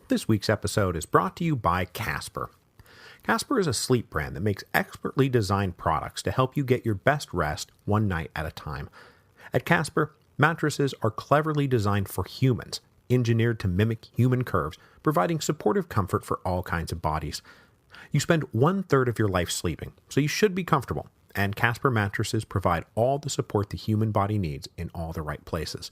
This week's episode is brought to you by Casper. Casper is a sleep brand that makes expertly designed products to help you get your best rest one night at a time. At Casper, mattresses are cleverly designed for humans, engineered to mimic human curves, providing supportive comfort for all kinds of bodies. You spend 1/3 of your life sleeping, so you should be comfortable, and Casper mattresses provide all the support the human body needs in all the right places.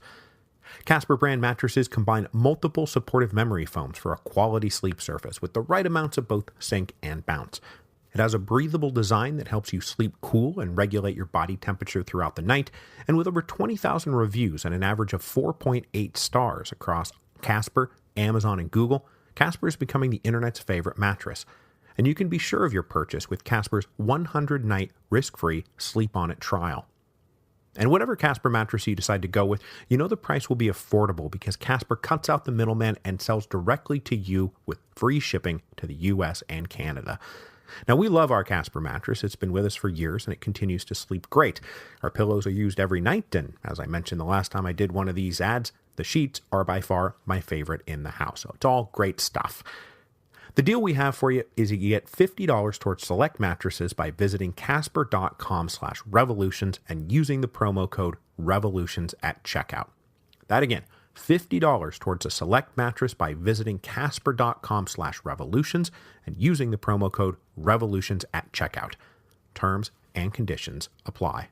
Casper brand mattresses combine multiple supportive memory foams for a quality sleep surface with the right amounts of both sink and bounce. It has a breathable design that helps you sleep cool and regulate your body temperature throughout the night, and with over 20,000 reviews and an average of 4.8 stars across Casper, Amazon, and Google, Casper is becoming the internet's favorite mattress. And you can be sure of your purchase with Casper's 100-night risk-free sleep-on-it trial. And whatever Casper mattress you decide to go with, you know the price will be affordable because Casper cuts out the middleman and sells directly to you with free shipping to the US and Canada. Now, we love our Casper mattress. It's been with us for years and it continues to sleep great. Our pillows are used every night, and as I mentioned the last time I did one of these ads, the sheets are by far my favorite in the house. So it's all great stuff. The deal we have for you is you get $50 towards select mattresses by visiting casper.com/revolutions and using the promo code REVOLUTIONS at checkout. That again, $50 towards a select mattress by visiting casper.com/revolutions and using the promo code REVOLUTIONS at checkout. Terms and conditions apply.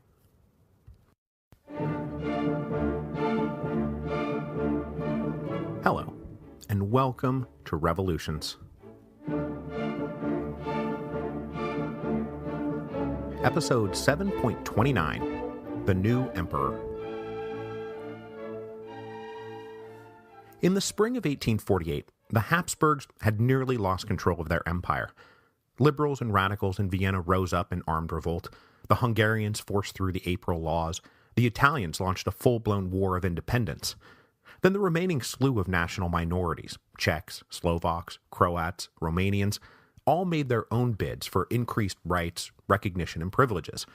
Hello, and welcome to Revolutions. Episode 7.29, The New Emperor. In the spring of 1848, the Habsburgs had nearly lost control of their empire. Liberals and radicals in Vienna rose up in armed revolt. The Hungarians forced through the April Laws. The Italians launched a full-blown war of independence. Then the remaining slew of national minorities, Czechs, Slovaks, Croats, Romanians, all made their own bids for increased rights, recognition, and privileges.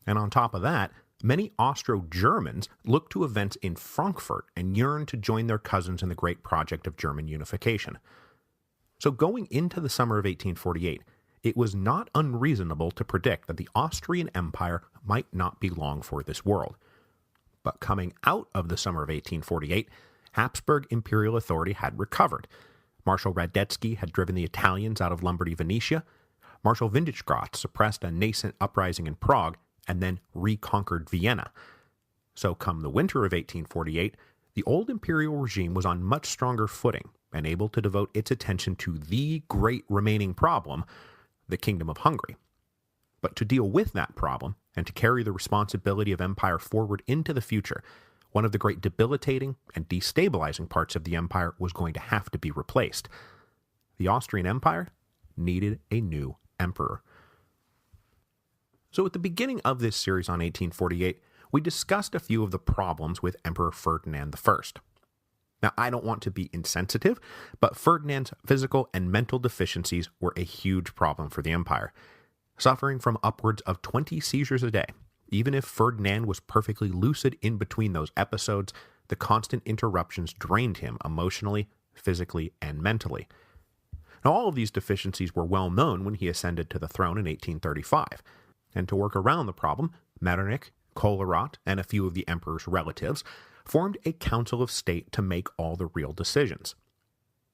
And on top of that, many Austro-Germans looked to events in Frankfurt and yearned to join their cousins in the great project of German unification. So going into the summer of 1848, it was not unreasonable to predict that the Austrian Empire might not be long for this world. But coming out of the summer of 1848, Habsburg imperial authority had recovered. Marshal Radetzky had driven the Italians out of Lombardy Venetia. Marshal Windischgratz suppressed a nascent uprising in Prague and then reconquered Vienna. So come the winter of 1848, the old imperial regime was on much stronger footing and able to devote its attention to the great remaining problem, the Kingdom of Hungary. But to deal with that problem and to carry the responsibility of empire forward into the future, one of the great debilitating and destabilizing parts of the empire was going to have to be replaced. The Austrian Empire needed a new emperor. So at the beginning of this series on 1848, we discussed a few of the problems with Emperor Ferdinand I. Now, I don't want to be insensitive, but Ferdinand's physical and mental deficiencies were a huge problem for the empire. Suffering from upwards of 20 seizures a day, even if Ferdinand was perfectly lucid in between those episodes, the constant interruptions drained him emotionally, physically, and mentally. Now, all of these deficiencies were well known when he ascended to the throne in 1835, and to work around the problem, Metternich, Collerat, and a few of the emperor's relatives formed a council of state to make all the real decisions.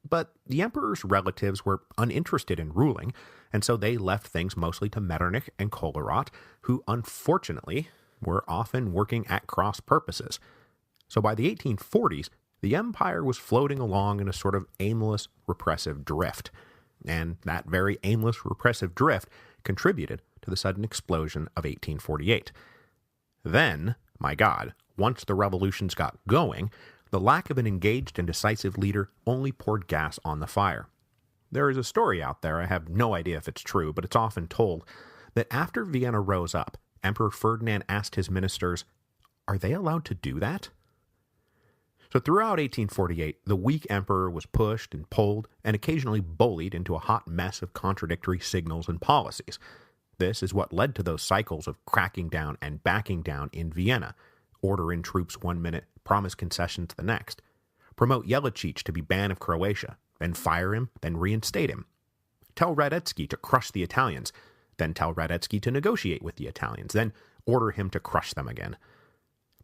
But the emperor's relatives were uninterested in ruling, and so they left things mostly to Metternich and Collerat, who unfortunately were often working at cross purposes. So by the 1840s, the empire was floating along in a sort of aimless, repressive drift. And that very aimless, repressive drift contributed to the sudden explosion of 1848. Then, my God, once the revolutions got going, the lack of an engaged and decisive leader only poured gas on the fire. There is a story out there, I have no idea if it's true, but it's often told, that after Vienna rose up, Emperor Ferdinand asked his ministers, "Are they allowed to do that?" So throughout 1848, the weak emperor was pushed and pulled and occasionally bullied into a hot mess of contradictory signals and policies. This is what led to those cycles of cracking down and backing down in Vienna. Order in troops one minute, promise concessions the next. Promote Jelačić to be Ban of Croatia. then fire him, then reinstate him. Tell Radetzky to crush the Italians, then tell Radetzky to negotiate with the Italians, then order him to crush them again.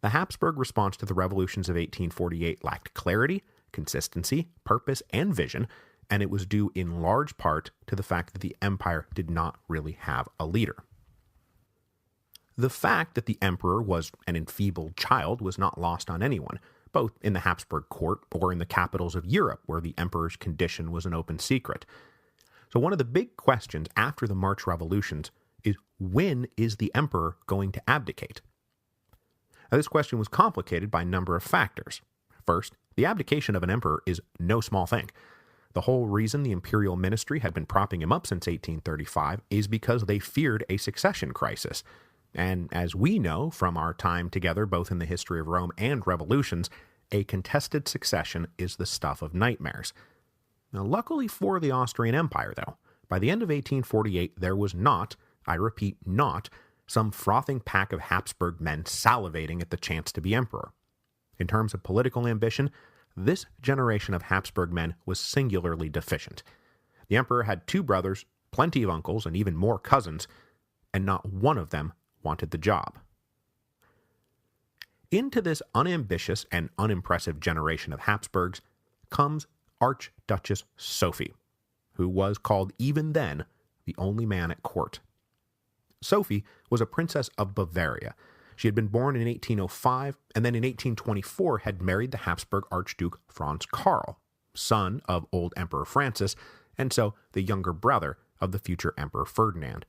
The Habsburg response to the revolutions of 1848 lacked clarity, consistency, purpose, and vision, and it was due in large part to the fact that the empire did not really have a leader. The fact that the emperor was an enfeebled child was not lost on anyone, both in the Habsburg court or in the capitals of Europe, where the emperor's condition was an open secret. So one of the big questions after the March revolutions is, when is the emperor going to abdicate? Now, this question was complicated by a number of factors. First, the abdication of an emperor is no small thing. The whole reason the imperial ministry had been propping him up since 1835 is because they feared a succession crisis. And as we know from our time together, both in the history of Rome and revolutions, a contested succession is the stuff of nightmares. Now, luckily for the Austrian Empire, though, by the end of 1848, there was not, I repeat, not, some frothing pack of Habsburg men salivating at the chance to be emperor. In terms of political ambition, this generation of Habsburg men was singularly deficient. The emperor had 2 brothers, plenty of uncles, and even more cousins, and not one of them wanted the job. Into this unambitious and unimpressive generation of Habsburgs comes Archduchess Sophie, who was called even then the only man at court. Sophie was a princess of Bavaria. She had been born in 1805, and then in 1824 had married the Habsburg Archduke Franz Karl, son of old Emperor Francis, and so the younger brother of the future Emperor Ferdinand.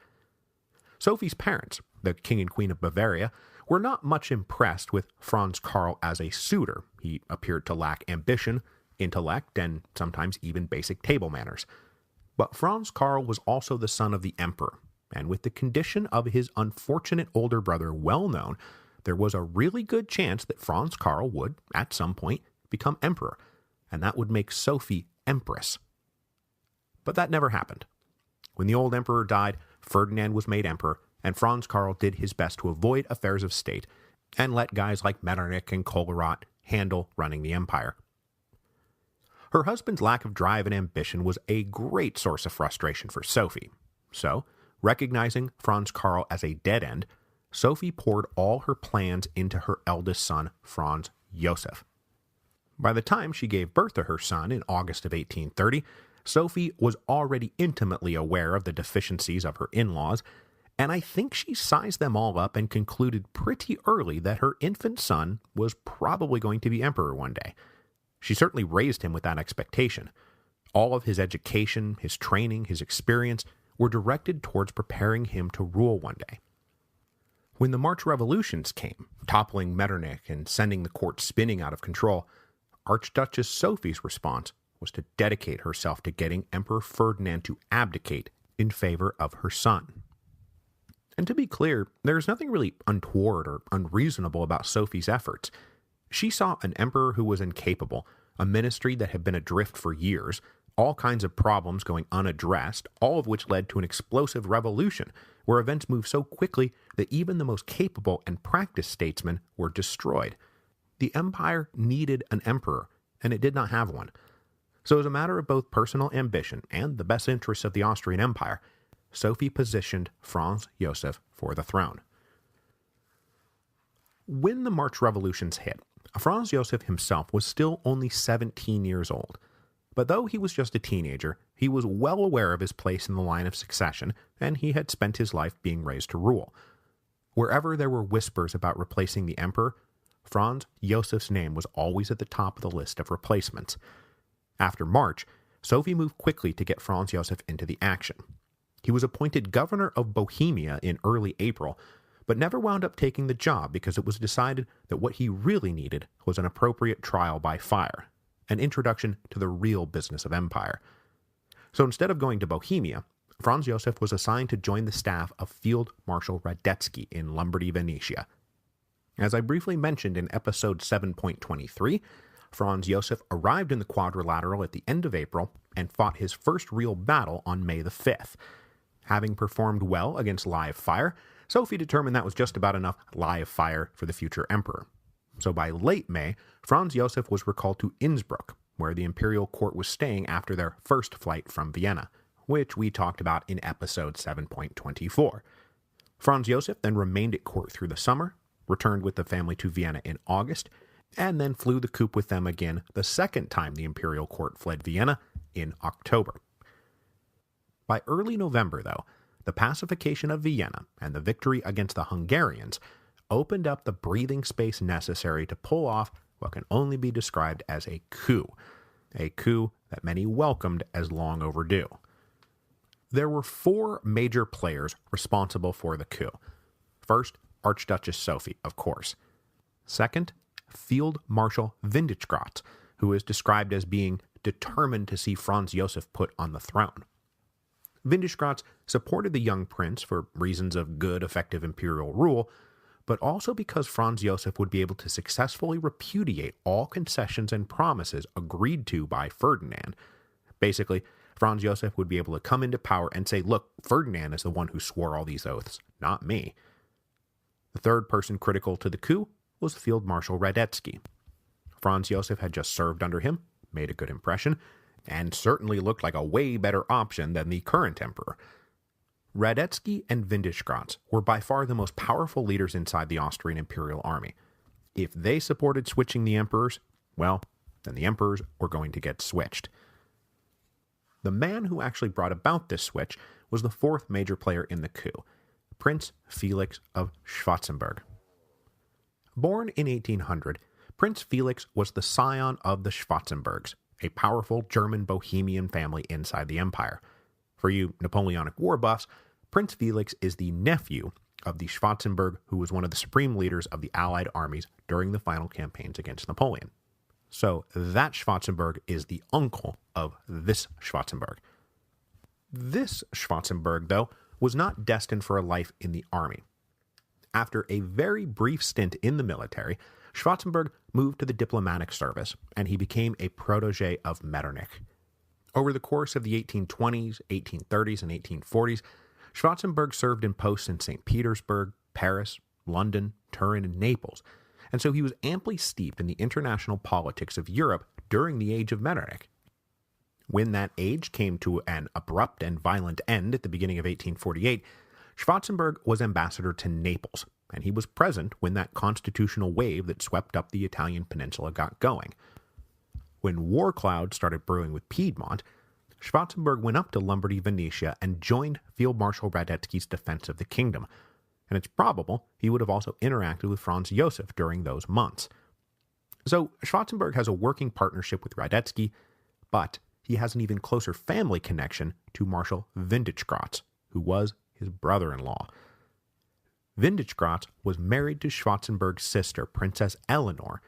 Sophie's parents, the King and Queen of Bavaria, were not much impressed with Franz Karl as a suitor. He appeared to lack ambition, intellect, and sometimes even basic table manners. But Franz Karl was also the son of the emperor, and with the condition of his unfortunate older brother well known, there was a really good chance that Franz Karl would, at some point, become emperor, and that would make Sophie empress. But that never happened. When the old emperor died, Ferdinand was made emperor, and Franz Karl did his best to avoid affairs of state and let guys like Metternich and Kolowrat handle running the empire. Her husband's lack of drive and ambition was a great source of frustration for Sophie. So, recognizing Franz Karl as a dead end, Sophie poured all her plans into her eldest son, Franz Joseph. By the time she gave birth to her son in August of 1830, Sophie was already intimately aware of the deficiencies of her in-laws, and I think she sized them all up and concluded pretty early that her infant son was probably going to be emperor one day. She certainly raised him with that expectation. All of his education, his training, his experience were directed towards preparing him to rule one day. When the March revolutions came, toppling Metternich and sending the court spinning out of control, Archduchess Sophie's response was to dedicate herself to getting Emperor Ferdinand to abdicate in favor of her son. And to be clear, there's nothing really untoward or unreasonable about Sophie's efforts. She saw an emperor who was incapable, a ministry that had been adrift for years, all kinds of problems going unaddressed, all of which led to an explosive revolution, where events moved so quickly that even the most capable and practiced statesmen were destroyed. The empire needed an emperor, and it did not have one. So as a matter of both personal ambition and the best interests of the Austrian Empire, Sophie positioned Franz Joseph for the throne. When the March revolutions hit, Franz Joseph himself was still only 17 years old. But though he was just a teenager, he was well aware of his place in the line of succession, and he had spent his life being raised to rule. Wherever there were whispers about replacing the emperor, Franz Joseph's name was always at the top of the list of replacements. After March, Sophie moved quickly to get Franz Joseph into the action. He was appointed governor of Bohemia in early April, but never wound up taking the job because it was decided that what he really needed was an appropriate trial by fire, an introduction to the real business of empire. So instead of going to Bohemia, Franz Joseph was assigned to join the staff of Field Marshal Radetzky in Lombardy, Venetia. As I briefly mentioned in episode 7.23, Franz Joseph arrived in the Quadrilateral at the end of April and fought his first real battle on May the 5th. Having performed well against live fire, Sophie determined that was just about enough live fire for the future emperor. So by late May, Franz Joseph was recalled to Innsbruck, where the imperial court was staying after their first flight from Vienna, which we talked about in episode 7.24. Franz Joseph then remained at court through the summer, returned with the family to Vienna in August, and then flew the coup with them again the second time the imperial court fled Vienna in October. By early November, though, the pacification of Vienna and the victory against the Hungarians opened up the breathing space necessary to pull off what can only be described as a coup that many welcomed as long overdue. There were four major players responsible for the coup. First, Archduchess Sophie, of course. Second, Field Marshal Windischgratz, who is described as being determined to see Franz Joseph put on the throne. Windischgratz supported the young prince for reasons of good, effective imperial rule, but also because Franz Joseph would be able to successfully repudiate all concessions and promises agreed to by Ferdinand. Basically, Franz Joseph would be able to come into power and say, look, Ferdinand is the one who swore all these oaths, not me. The third person critical to the coup was Field Marshal Radetzky. Franz Joseph had just served under him, made a good impression, and certainly looked like a way better option than the current emperor. Radetzky and Windischgratz were by far the most powerful leaders inside the Austrian imperial army. If they supported switching the emperors, well, then the emperors were going to get switched. The man who actually brought about this switch was the fourth major player in the coup, Prince Felix of Schwarzenberg. Born in 1800, Prince Felix was the scion of the Schwarzenbergs, a powerful German Bohemian family inside the empire. For you Napoleonic War buffs, Prince Felix is the nephew of the Schwarzenberg who was one of the supreme leaders of the Allied armies during the final campaigns against Napoleon. So that Schwarzenberg is the uncle of this Schwarzenberg. This Schwarzenberg, though, was not destined for a life in the army. After a very brief stint in the military, Schwarzenberg moved to the diplomatic service, and he became a protege of Metternich. Over the course of the 1820s, 1830s, and 1840s, Schwarzenberg served in posts in St. Petersburg, Paris, London, Turin, and Naples, and so he was amply steeped in the international politics of Europe during the age of Metternich. When that age came to an abrupt and violent end at the beginning of 1848, Schwarzenberg was ambassador to Naples, and he was present when that constitutional wave that swept up the Italian peninsula got going. When war clouds started brewing with Piedmont, Schwarzenberg went up to Lombardy, Venetia, and joined Field Marshal Radetzky's defense of the kingdom, and it's probable he would have also interacted with Franz Joseph during those months. So Schwarzenberg has a working partnership with Radetzky, but he has an even closer family connection to Marshal Windischgratz, who was his brother-in-law. Windischgratz was married to Schwarzenberg's sister, Princess Eleanor,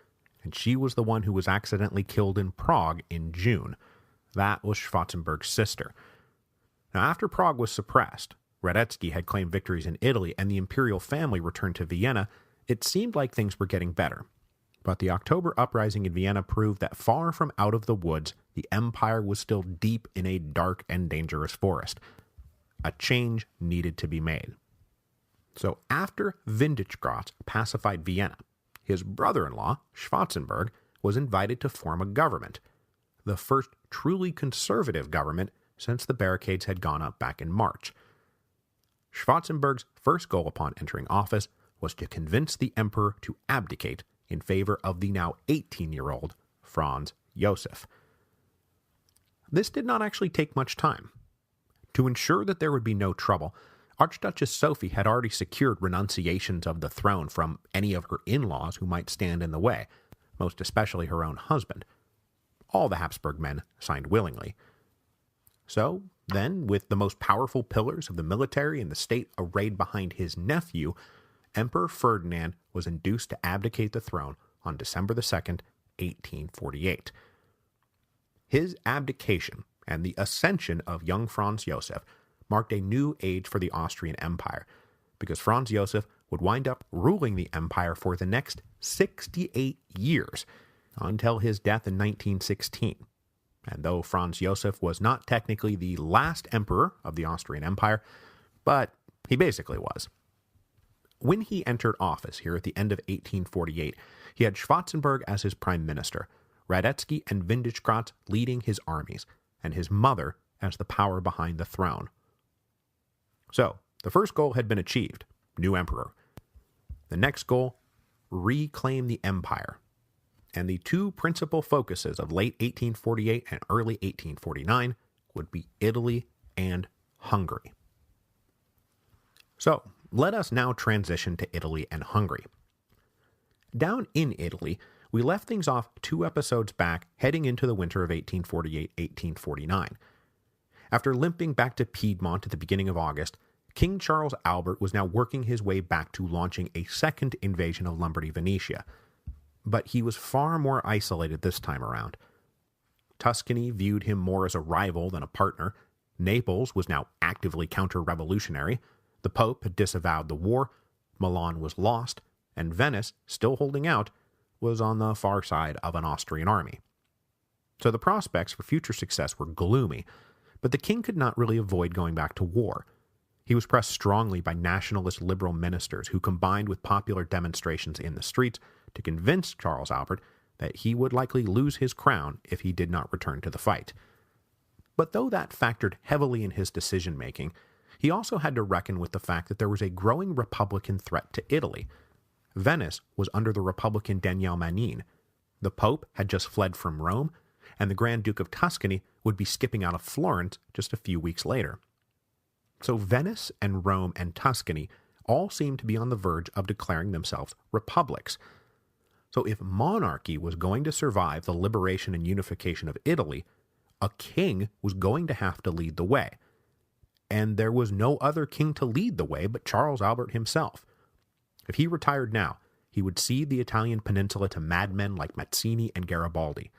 and she was the one who was accidentally killed in Prague in June. That was Schwarzenberg's sister. Now, after Prague was suppressed, Radetzky had claimed victories in Italy, and the imperial family returned to Vienna, it seemed like things were getting better. But the October uprising in Vienna proved that far from out of the woods, the empire was still deep in a dark and dangerous forest. A change needed to be made. So after Windischgratz pacified Vienna, his brother-in-law, Schwarzenberg, was invited to form a government, the first truly conservative government since the barricades had gone up back in March. Schwarzenberg's first goal upon entering office was to convince the emperor to abdicate in favor of the now 18-year-old Franz Joseph. This did not actually take much time. To ensure that there would be no trouble, Archduchess Sophie had already secured renunciations of the throne from any of her in-laws who might stand in the way, most especially her own husband. All the Habsburg men signed willingly. So, then, with the most powerful pillars of the military and the state arrayed behind his nephew, Emperor Ferdinand was induced to abdicate the throne on December 2nd, 1848. His abdication and the ascension of young Franz Joseph marked a new age for the Austrian Empire, because Franz Joseph would wind up ruling the empire for the next 68 years, until his death in 1916. And though Franz Joseph was not technically the last emperor of the Austrian Empire, but he basically was. When he entered office here at the end of 1848, he had Schwarzenberg as his prime minister, Radetzky and Windischgratz leading his armies, and his mother as the power behind the throne. So, the first goal had been achieved, new emperor. The next goal, reclaim the empire. And the two principal focuses of late 1848 and early 1849 would be Italy and Hungary. So, let us now transition to Italy and Hungary. Down in Italy, we left things off 2 episodes back, heading into the winter of 1848-1849. After limping back to Piedmont at the beginning of August, King Charles Albert was now working his way back to launching a second invasion of Lombardy Venetia. But he was far more isolated this time around. Tuscany viewed him more as a rival than a partner. Naples was now actively counter-revolutionary. The Pope had disavowed the war. Milan was lost. And Venice, still holding out, was on the far side of an Austrian army. So the prospects for future success were gloomy, but the king could not really avoid going back to war. He was pressed strongly by nationalist liberal ministers who combined with popular demonstrations in the streets to convince Charles Albert that he would likely lose his crown if he did not return to the fight. But though that factored heavily in his decision-making, he also had to reckon with the fact that there was a growing Republican threat to Italy. Venice was under the Republican Daniele Manin. The Pope had just fled from Rome, and the Grand Duke of Tuscany would be skipping out of Florence just a few weeks later. So Venice and Rome and Tuscany all seemed to be on the verge of declaring themselves republics. So if monarchy was going to survive the liberation and unification of Italy, a king was going to have to lead the way. And there was no other king to lead the way but Charles Albert himself. If he retired now, he would cede the Italian peninsula to madmen like Mazzini and Garibaldi.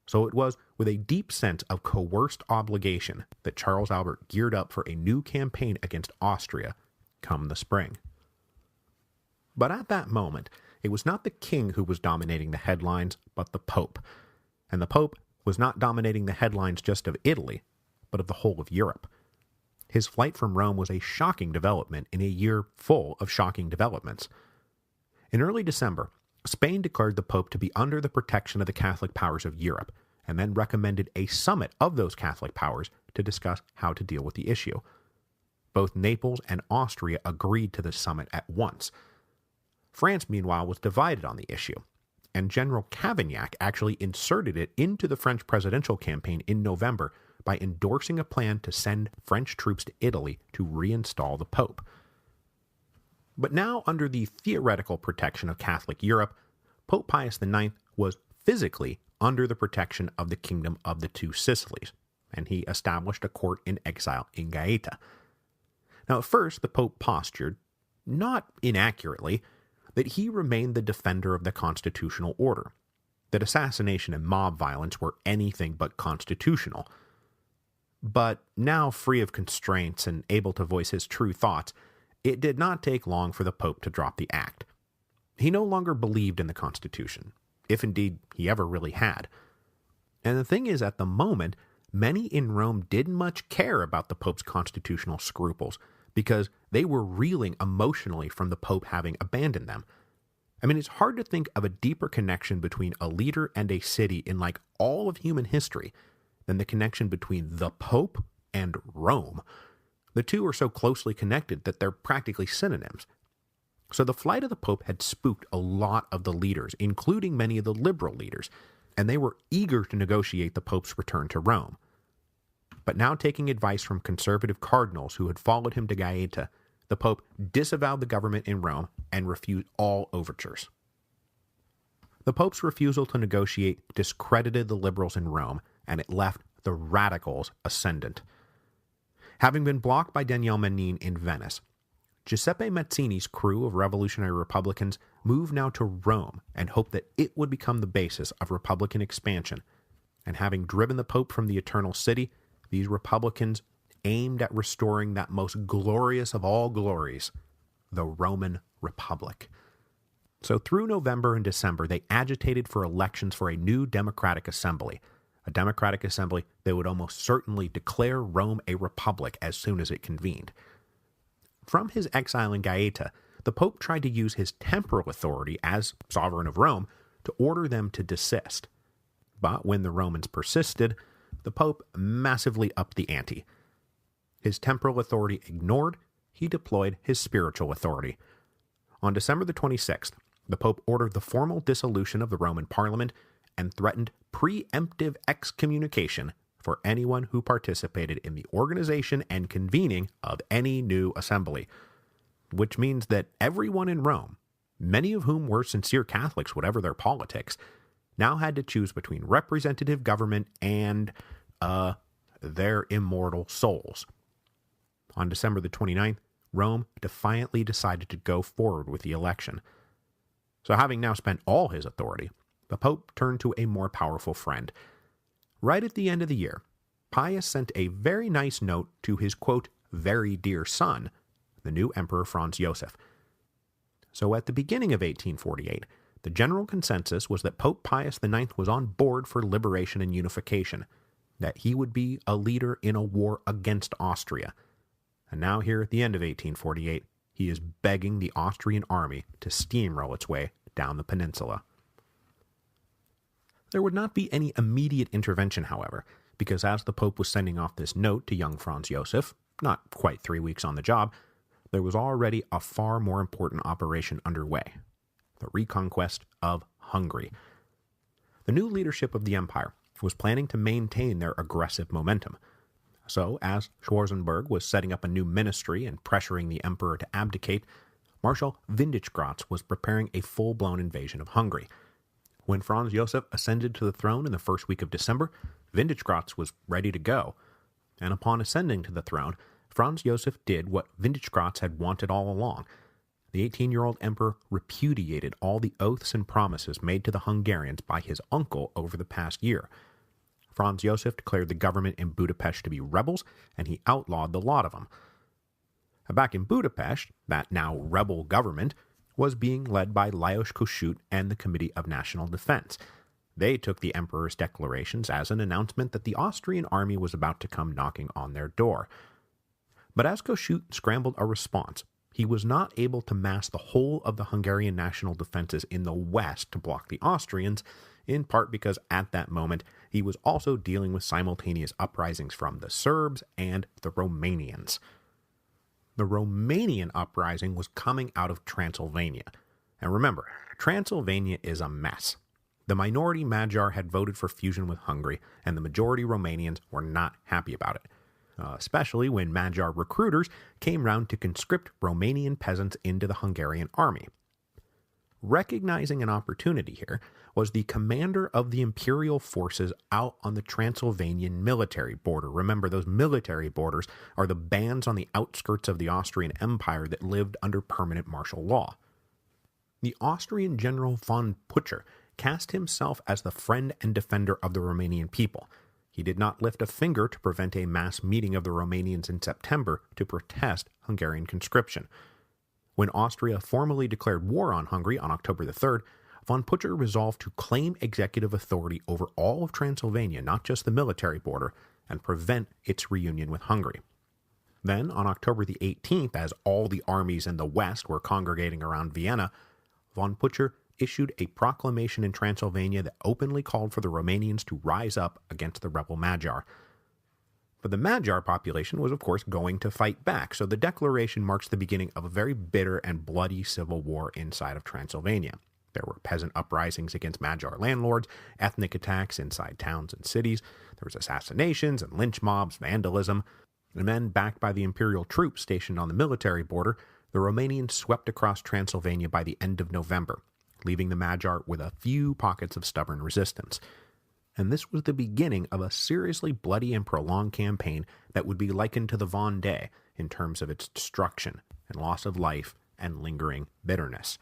So it was with a deep sense of coerced obligation that Charles Albert geared up for a new campaign against Austria come the spring. But at that moment, it was not the king who was dominating the headlines, but the Pope. And the Pope was not dominating the headlines just of Italy, but of the whole of Europe. His flight from Rome was a shocking development in a year full of shocking developments. In early December, Spain declared the Pope to be under the protection of the Catholic powers of Europe, and then recommended a summit of those Catholic powers to discuss how to deal with the issue. Both Naples and Austria agreed to the summit at once. France, meanwhile, was divided on the issue, and General Cavaignac actually inserted it into the French presidential campaign in November by endorsing a plan to send French troops to Italy to reinstall the Pope. But now, under the theoretical protection of Catholic Europe, Pope Pius IX was physically under the protection of the Kingdom of the Two Sicilies, and he established a court in exile in Gaeta. Now, at first, the Pope postured, not inaccurately, that he remained the defender of the constitutional order, that assassination and mob violence were anything but constitutional. But now free of constraints and able to voice his true thoughts, it did not take long for the Pope to drop the act. He no longer believed in the Constitution, if indeed he ever really had. And the thing is, at the moment, many in Rome didn't much care about the Pope's constitutional scruples, because they were reeling emotionally from the Pope having abandoned them. I mean, it's hard to think of a deeper connection between a leader and a city in like all of human history than the connection between the Pope and Rome. The two are so closely connected that they're practically synonyms. So the flight of the Pope had spooked a lot of the leaders, including many of the liberal leaders, and they were eager to negotiate the Pope's return to Rome. But now, taking advice from conservative cardinals who had followed him to Gaeta, the Pope disavowed the government in Rome and refused all overtures. The Pope's refusal to negotiate discredited the liberals in Rome, and it left the radicals ascendant. Having been blocked by Daniele Manin in Venice, Giuseppe Mazzini's crew of revolutionary Republicans moved now to Rome and hoped that it would become the basis of Republican expansion. And having driven the Pope from the Eternal City, these Republicans aimed at restoring that most glorious of all glories, the Roman Republic. So through November and December, they agitated for elections for a new democratic assembly, a democratic assembly that would almost certainly declare Rome a republic as soon as it convened. From his exile in Gaeta, the Pope tried to use his temporal authority as sovereign of Rome to order them to desist. But when the Romans persisted, the Pope massively upped the ante. His temporal authority ignored, he deployed his spiritual authority. On December the 26th, the Pope ordered the formal dissolution of the Roman Parliament and threatened preemptive excommunication for anyone who participated in the organization and convening of any new assembly, which means that everyone in Rome, many of whom were sincere Catholics whatever their politics, now had to choose between representative government and, their immortal souls. On December the 29th, Rome defiantly decided to go forward with the election. So having now spent all his authority, the Pope turned to a more powerful friend. Right at the end of the year, Pius sent a very nice note to his, quote, very dear son, the new Emperor Franz Joseph. So at the beginning of 1848, the general consensus was that Pope Pius IX was on board for liberation and unification, that he would be a leader in a war against Austria. And now here at the end of 1848, he is begging the Austrian army to steamroll its way down the peninsula. There would not be any immediate intervention, however, because as the Pope was sending off this note to young Franz Joseph, not quite 3 weeks on the job, there was already a far more important operation underway, the reconquest of Hungary. The new leadership of the empire was planning to maintain their aggressive momentum. So, as Schwarzenberg was setting up a new ministry and pressuring the emperor to abdicate, Marshal Windischgratz was preparing a full-blown invasion of Hungary. When Franz Joseph ascended to the throne in the first week of December, Windischgratz was ready to go. And upon ascending to the throne, Franz Joseph did what Windischgratz had wanted all along. The 18-year-old emperor repudiated all the oaths and promises made to the Hungarians by his uncle over the past year. Franz Joseph declared the government in Budapest to be rebels, and he outlawed the lot of them. Back in Budapest, that now rebel government was being led by Lajos Kossuth and the Committee of National Defense. They took the emperor's declarations as an announcement that the Austrian army was about to come knocking on their door. But as Kossuth scrambled a response, he was not able to mass the whole of the Hungarian national defenses in the west to block the Austrians, in part because at that moment he was also dealing with simultaneous uprisings from the Serbs and the Romanians. The Romanian uprising was coming out of Transylvania. And remember, Transylvania is a mess. The minority Magyar had voted for fusion with Hungary, and the majority Romanians were not happy about it, especially when Magyar recruiters came round to conscript Romanian peasants into the Hungarian army. Recognizing an opportunity here was the commander of the imperial forces out on the Transylvanian military border. Remember, those military borders are the bands on the outskirts of the Austrian Empire that lived under permanent martial law. The Austrian general von Pucher cast himself as the friend and defender of the Romanian people. He did not lift a finger to prevent a mass meeting of the Romanians in September to protest Hungarian conscription. When Austria formally declared war on Hungary on October the 3rd, von Pucher resolved to claim executive authority over all of Transylvania, not just the military border, and prevent its reunion with Hungary. Then, on October the 18th, as all the armies in the west were congregating around Vienna, von Pucher issued a proclamation in Transylvania that openly called for the Romanians to rise up against the rebel Magyar. But the Magyar population was, of course, going to fight back, so the declaration marks the beginning of a very bitter and bloody civil war inside of Transylvania. There were peasant uprisings against Magyar landlords, ethnic attacks inside towns and cities, there was assassinations and lynch mobs, vandalism, and then, backed by the imperial troops stationed on the military border, the Romanians swept across Transylvania by the end of November, leaving the Magyar with a few pockets of stubborn resistance. And this was the beginning of a seriously bloody and prolonged campaign that would be likened to the Vendée in terms of its destruction and loss of life and lingering bitterness.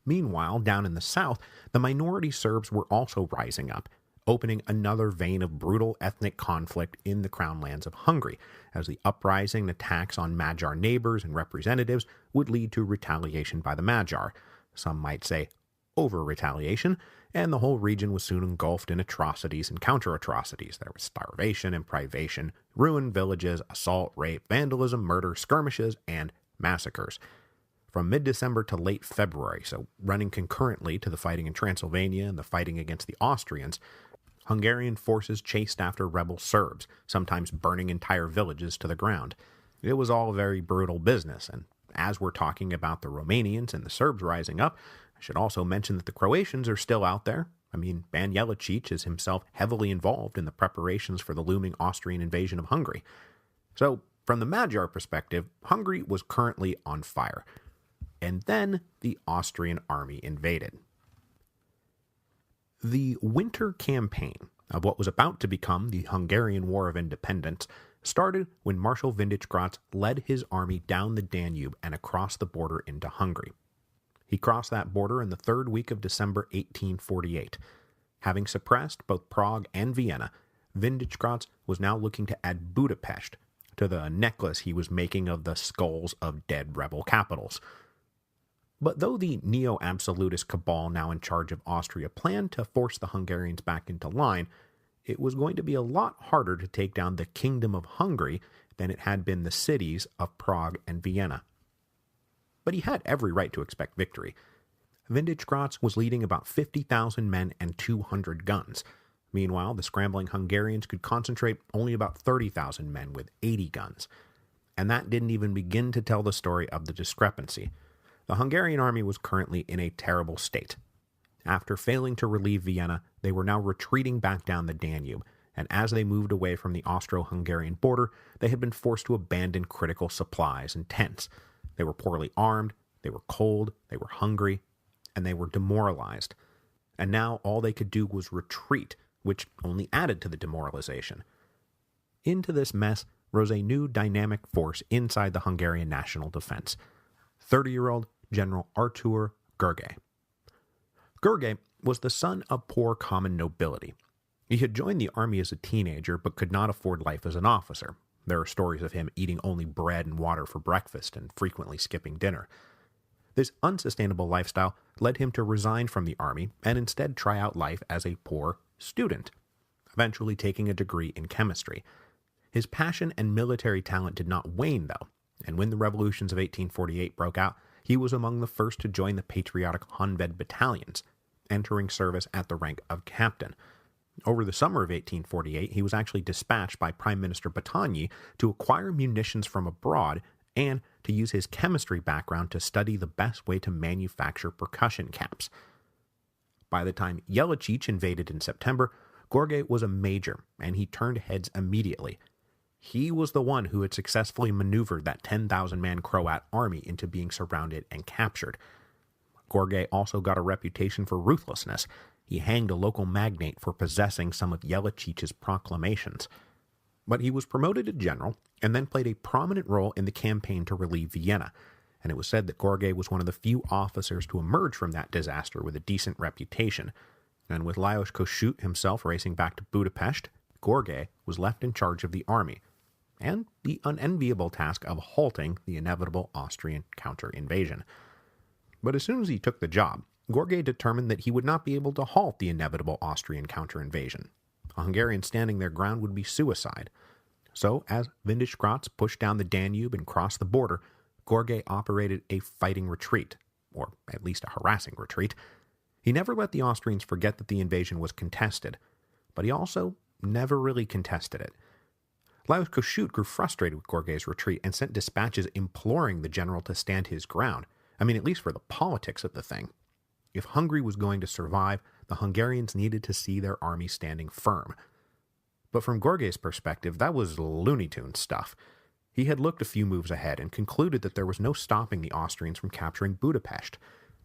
Meanwhile, down in the south, the minority Serbs were also rising up, opening another vein of brutal ethnic conflict in the crown lands of Hungary, as the uprising and attacks on Magyar neighbors and representatives would lead to retaliation by the Magyar. Some might say over-retaliation, and the whole region was soon engulfed in atrocities and counter-atrocities. There was starvation and privation, ruined villages, assault, rape, vandalism, murder, skirmishes, and massacres. From mid-December to late February, so running concurrently to the fighting in Transylvania and the fighting against the Austrians, Hungarian forces chased after rebel Serbs, sometimes burning entire villages to the ground. It was all very brutal business, and as we're talking about the Romanians and the Serbs rising up, I should also mention that the Croatians are still out there. I mean, Ban Jelačić is himself heavily involved in the preparations for the looming Austrian invasion of Hungary. So, from the Magyar perspective, Hungary was currently on fire. And then the Austrian army invaded. The winter campaign of what was about to become the Hungarian War of Independence started when Marshal Windischgratz led his army down the Danube and across the border into Hungary. He crossed that border in the third week of December 1848. Having suppressed both Prague and Vienna, Windischgratz was now looking to add Budapest to the necklace he was making of the skulls of dead rebel capitals. But though the neo-absolutist cabal now in charge of Austria planned to force the Hungarians back into line, it was going to be a lot harder to take down the Kingdom of Hungary than it had been the cities of Prague and Vienna. But he had every right to expect victory. Windischgratz was leading about 50,000 men and 200 guns. Meanwhile, the scrambling Hungarians could concentrate only about 30,000 men with 80 guns. And that didn't even begin to tell the story of the discrepancy. The Hungarian army was currently in a terrible state. After failing to relieve Vienna, they were now retreating back down the Danube, and as they moved away from the Austro-Hungarian border, they had been forced to abandon critical supplies and tents. They were poorly armed, they were cold, they were hungry, and they were demoralized. And now all they could do was retreat, which only added to the demoralization. Into this mess rose a new dynamic force inside the Hungarian national defense. 30-year-old General Artur Gergely. Gergely was the son of poor common nobility. He had joined the army as a teenager but could not afford life as an officer. There are stories of him eating only bread and water for breakfast and frequently skipping dinner. This unsustainable lifestyle led him to resign from the army and instead try out life as a poor student, eventually taking a degree in chemistry. His passion and military talent did not wane, though, and when the revolutions of 1848 broke out, he was among the first to join the patriotic Honved battalions, entering service at the rank of captain. Over the summer of 1848, he was actually dispatched by Prime Minister Battagny to acquire munitions from abroad and to use his chemistry background to study the best way to manufacture percussion caps. By the time Jelačić invaded in September, Gergely was a major, and he turned heads immediately. He was the one who had successfully maneuvered that 10,000-man Croat army into being surrounded and captured. Gergely also got a reputation for ruthlessness. He hanged a local magnate for possessing some of Jelačić's proclamations. But he was promoted to general and then played a prominent role in the campaign to relieve Vienna, and it was said that Gergely was one of the few officers to emerge from that disaster with a decent reputation. And with Lajos Kossuth himself racing back to Budapest, Gergely was left in charge of the army, and the unenviable task of halting the inevitable Austrian counter-invasion. But as soon as he took the job, Gergely determined that he would not be able to halt the inevitable Austrian counter-invasion. A Hungarian standing their ground would be suicide. So, as Windischgratz pushed down the Danube and crossed the border, Gergely operated a fighting retreat, or at least a harassing retreat. He never let the Austrians forget that the invasion was contested, but he also never really contested it. Lajos Kossuth grew frustrated with Gergely's retreat and sent dispatches imploring the general to stand his ground. I mean, at least for the politics of the thing. If Hungary was going to survive, the Hungarians needed to see their army standing firm. But from Gergely's perspective, that was Looney Tunes stuff. He had looked a few moves ahead and concluded that there was no stopping the Austrians from capturing Budapest.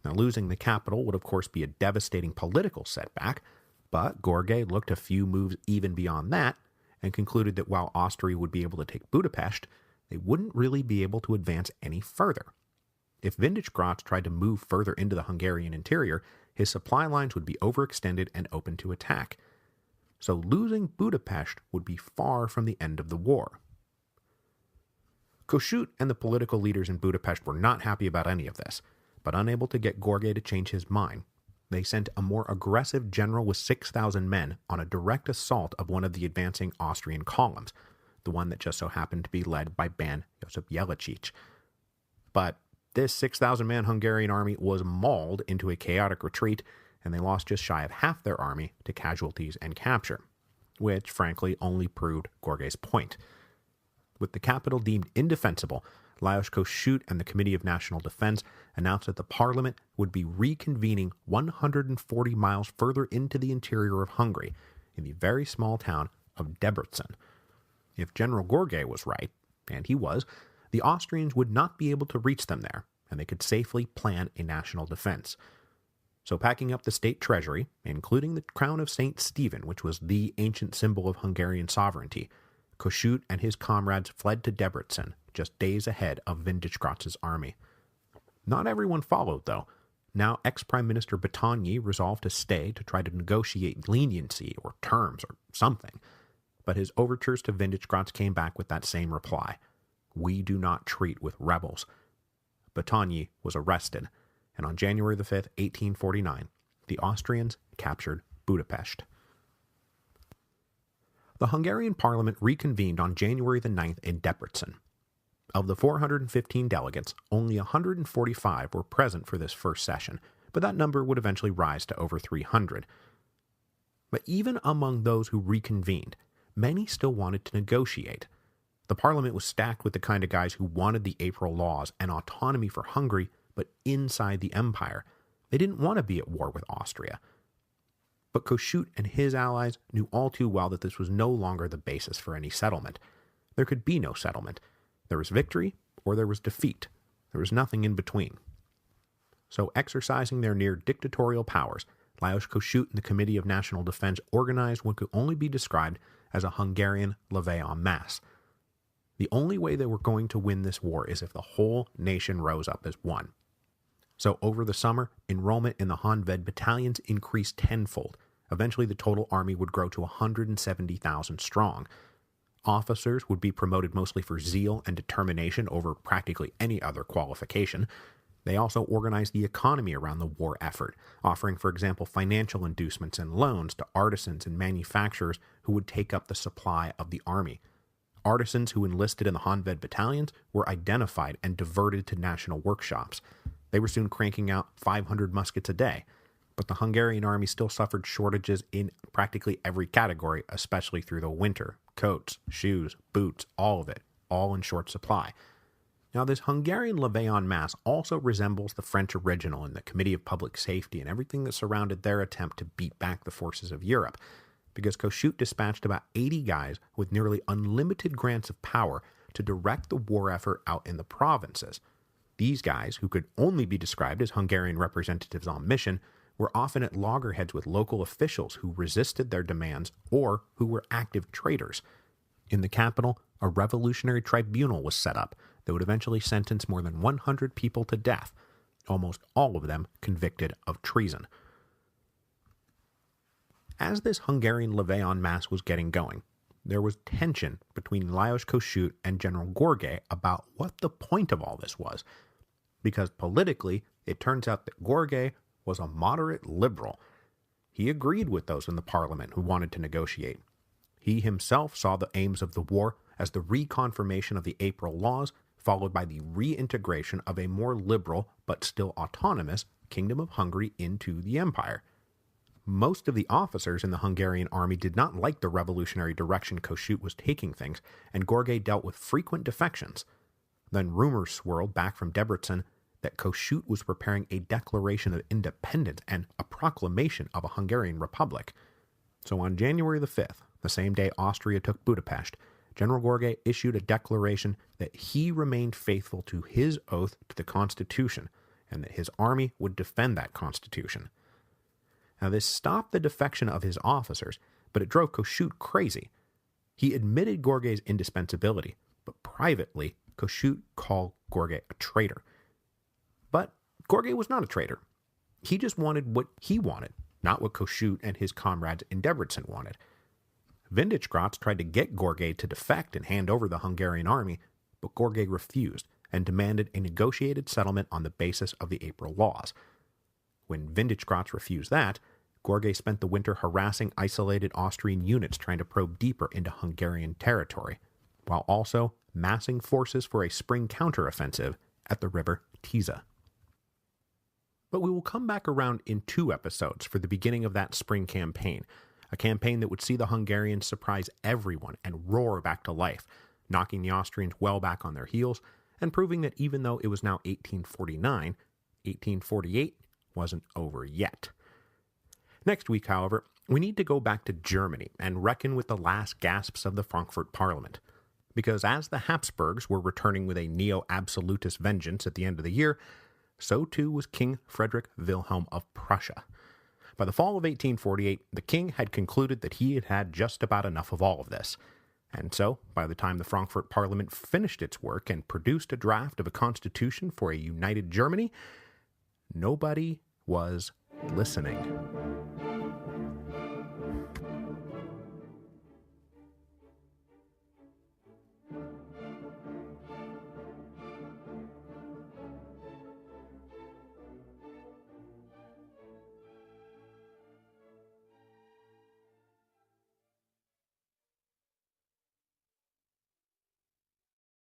Now, losing the capital would of course be a devastating political setback, but Gergely looked a few moves even beyond that and concluded that while Austria would be able to take Budapest, they wouldn't really be able to advance any further. If Windischgratz tried to move further into the Hungarian interior, his supply lines would be overextended and open to attack. So losing Budapest would be far from the end of the war. Kossuth and the political leaders in Budapest were not happy about any of this, but unable to get Gergely to change his mind, they sent a more aggressive general with 6,000 men on a direct assault of one of the advancing Austrian columns, the one that just so happened to be led by Ban Joseph Jelačić. But This 6,000-man Hungarian army was mauled into a chaotic retreat, and they lost just shy of half their army to casualties and capture, which frankly only proved Görgey's point. With the capital deemed indefensible, Lajos Kossuth and the Committee of National Defense announced that the parliament would be reconvening 140 miles further into the interior of Hungary, in the very small town of Debrecen. If General Görgey was right, and he was, the Austrians would not be able to reach them there, and they could safely plan a national defense. So packing up the state treasury, including the crown of St. Stephen, which was the ancient symbol of Hungarian sovereignty, Kossuth and his comrades fled to Debrecen, just days ahead of Windischgratz's army. Not everyone followed, though. Now ex-Prime Minister Battagny resolved to stay to try to negotiate leniency or terms or something. But his overtures to Windischgratz came back with that same reply: "We do not treat with rebels." Battagny was arrested, and on January the 5th, 1849, the Austrians captured Budapest. The Hungarian parliament reconvened on January the 9th in Debrecen. Of the 415 delegates, only 145 were present for this first session, but that number would eventually rise to over 300. But even among those who reconvened, many still wanted to negotiate. The parliament was stacked with the kind of guys who wanted the April laws and autonomy for Hungary, but inside the empire. They didn't want to be at war with Austria. But Kossuth and his allies knew all too well that this was no longer the basis for any settlement. There could be no settlement. There was victory, or there was defeat. There was nothing in between. So, exercising their near dictatorial powers, Lajos Kossuth and the Committee of National Defense organized what could only be described as a Hungarian levée en masse. The only way they were going to win this war is if the whole nation rose up as one. So, over the summer, enrollment in the Honved battalions increased tenfold. Eventually, the total army would grow to 170,000 strong. Officers would be promoted mostly for zeal and determination over practically any other qualification. They also organized the economy around the war effort, offering, for example, financial inducements and loans to artisans and manufacturers who would take up the supply of the army. Artisans who enlisted in the Honved battalions were identified and diverted to national workshops. They were soon cranking out 500 muskets a day, but the Hungarian army still suffered shortages in practically every category, especially through the winter. Coats, shoes, boots, all of it, all in short supply. Now, this Hungarian levée en masse also resembles the French original in the Committee of Public Safety and everything that surrounded their attempt to beat back the forces of Europe, because Kossuth dispatched about 80 guys with nearly unlimited grants of power to direct the war effort out in the provinces. These guys, who could only be described as Hungarian representatives on mission, were often at loggerheads with local officials who resisted their demands or who were active traitors. In the capital, a revolutionary tribunal was set up that would eventually sentence more than 100 people to death, almost all of them convicted of treason. As this Hungarian levée en masse was getting going, there was tension between Lajos Kossuth and General Görgey about what the point of all this was, because politically, it turns out that Görgey was a moderate liberal. He agreed with those in the parliament who wanted to negotiate. He himself saw the aims of the war as the reconfirmation of the April laws, followed by the reintegration of a more liberal but still autonomous Kingdom of Hungary into the empire. Most of the officers in the Hungarian army did not like the revolutionary direction Kossuth was taking things, and Görgey dealt with frequent defections. Then rumors swirled back from Debrecen that Kossuth was preparing a declaration of independence and a proclamation of a Hungarian republic. So on January the 5th, the same day Austria took Budapest, General Görgey issued a declaration that he remained faithful to his oath to the Constitution, and that his army would defend that Constitution. Now this stopped the defection of his officers, but it drove Kossuth crazy. He admitted Görgey's indispensability, but privately, Kossuth called Görgey a traitor. But Görgey was not a traitor. He just wanted what he wanted, not what Kossuth and his comrades in Debrecen wanted. Windischgratz tried to get Görgey to defect and hand over the Hungarian army, but Görgey refused and demanded a negotiated settlement on the basis of the April laws. When Windischgratz refused that, Görgey spent the winter harassing isolated Austrian units trying to probe deeper into Hungarian territory, while also massing forces for a spring counteroffensive at the river Tisa. But we will come back around in 2 episodes for the beginning of that spring campaign, a campaign that would see the Hungarians surprise everyone and roar back to life, knocking the Austrians well back on their heels, and proving that even though it was now 1849, 1848 wasn't over yet. Next week, however, we need to go back to Germany and reckon with the last gasps of the Frankfurt Parliament. Because as the Habsburgs were returning with a neo-absolutist vengeance at the end of the year, so too was King Frederick Wilhelm of Prussia. By the fall of 1848, the king had concluded that he had had just about enough of all of this. And so, by the time the Frankfurt Parliament finished its work and produced a draft of a constitution for a united Germany, nobody was listening.